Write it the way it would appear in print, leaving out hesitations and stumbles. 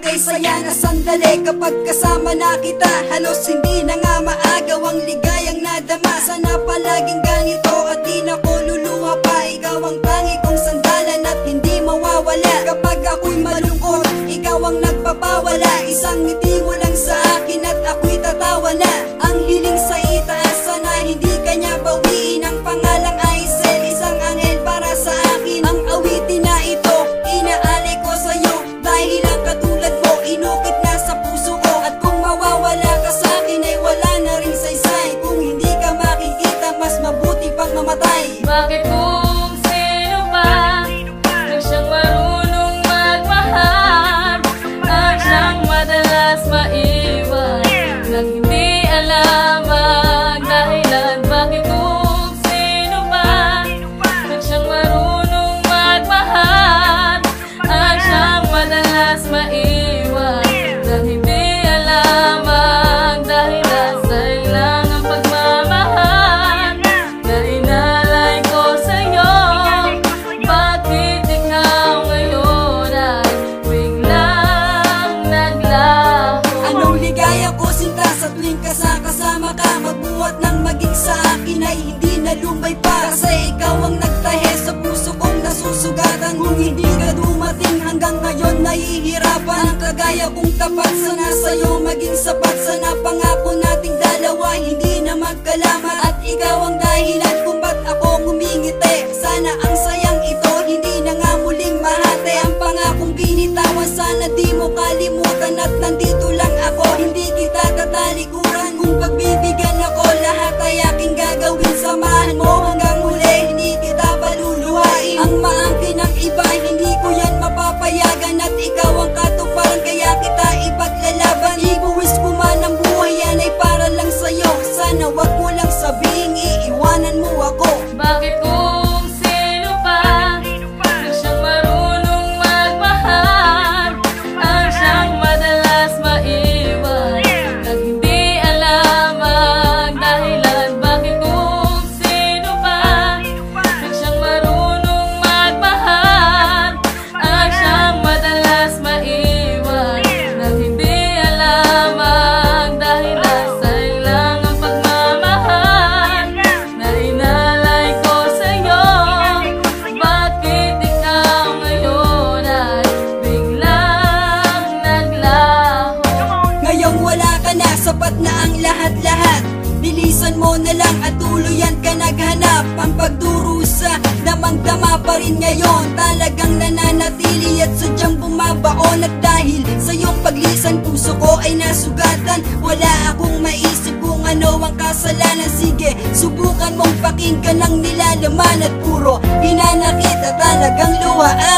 kay saya na sandali kapag kasama na kita. Halos hindi na nga maagaw ang ligayang nadama. Sana palaging ganito at di na ko luluha pa. Ikaw ang tangi kong sandalan at hindi mawawala. Kapag ako'y malungkot, ikaw ang nagpapawala. Isang ngiti mo lang sa akin at ako'y tatawa na. Ang hiling sa itaas, sana hindi kanya bawiin. Ang pangalang Aisel, isang anghel para sa akin. Ang awitin na ito, inaalay ko sa'yo. Dahil ang katulad mo, inukit na sa puso ko. At kung mawawala ka sa akin ay wala na rin saysay. Kung hindi ka makikita, mas mabuti pang mamatay. Bakit kung sino pa ang siyang marunong magmahal, ang siyang madalas maiwan nang hindi alam ang dahilan? Bakit kung sino pa ang siyang marunong magmahal, ang siyang madalas maiwan nang hindi alam ang dahilan? Sayang lang ang pagmamahal na inalay ko sa'yo. Bakit ikaw ngayon ay biglang naglaho? Anong ligaya ko sinta sa tuwing kasama ka? Magbuhat ng maging sa akin ay hindi na lumay pa. Kasi ikaw ang nagtahe sa puso kong nasusugatan. Kung hindi ka dumating hanggang ngayon nahihirapan. Ang kagaya kong tapat, sana sa'yo maging sapat. Sana pangako nating dalawa hindi na magkalamat. At ikaw ang dahilan kung ba't ako ngumingiti. Sana ang sayang ito hindi na nga muling mahati. Ang pangakong binitawan sana di mo kalimutan. At nandito lang ako, hindi kita tatalikuran. Kung pagbibigyan ako, lahat ay aking gagawin. Samahan mo hanggang muli, hindi kita paluluhain. Ang maangkin ng iba, hindi ko yan mapapayagan. At ikaw ang katuparan, kaya kita ipaglalaban. Ibuwis ko man ang buhay, yan ay para lang sa'yo. Sana wag mo lang sabihin, iiwanan mo ako. Bakit kung sino pa ang siyang marunong magmahal, ang siyang madalas maiwan nang hindi alam ang dahilan? Bakit kung sino pa ang siyang marunong magmahal, ang siyang madalas maiwan nang hindi alam ang dahilan? Sayang lang ang pagmamahal na inalay ko sa'yo. Bakit ikaw ngayon ay biglang naglaho? Ngayong wala ka na, sapat na ang lahat-lahat. Bilisan mo na lang at tuluyan ka naghanap. Ang pagdurusa, damang-dama pa rin ngayon. Talagang nananatili at sadyang bumabaon. At dahil sa iyong paglisan, puso ko ay nasugatan. Wala akong maisip kung ano ang kasalanan. Sige, subukan mong pakinggan ang nilalaman. At puro hinanakit at talagang luhaan.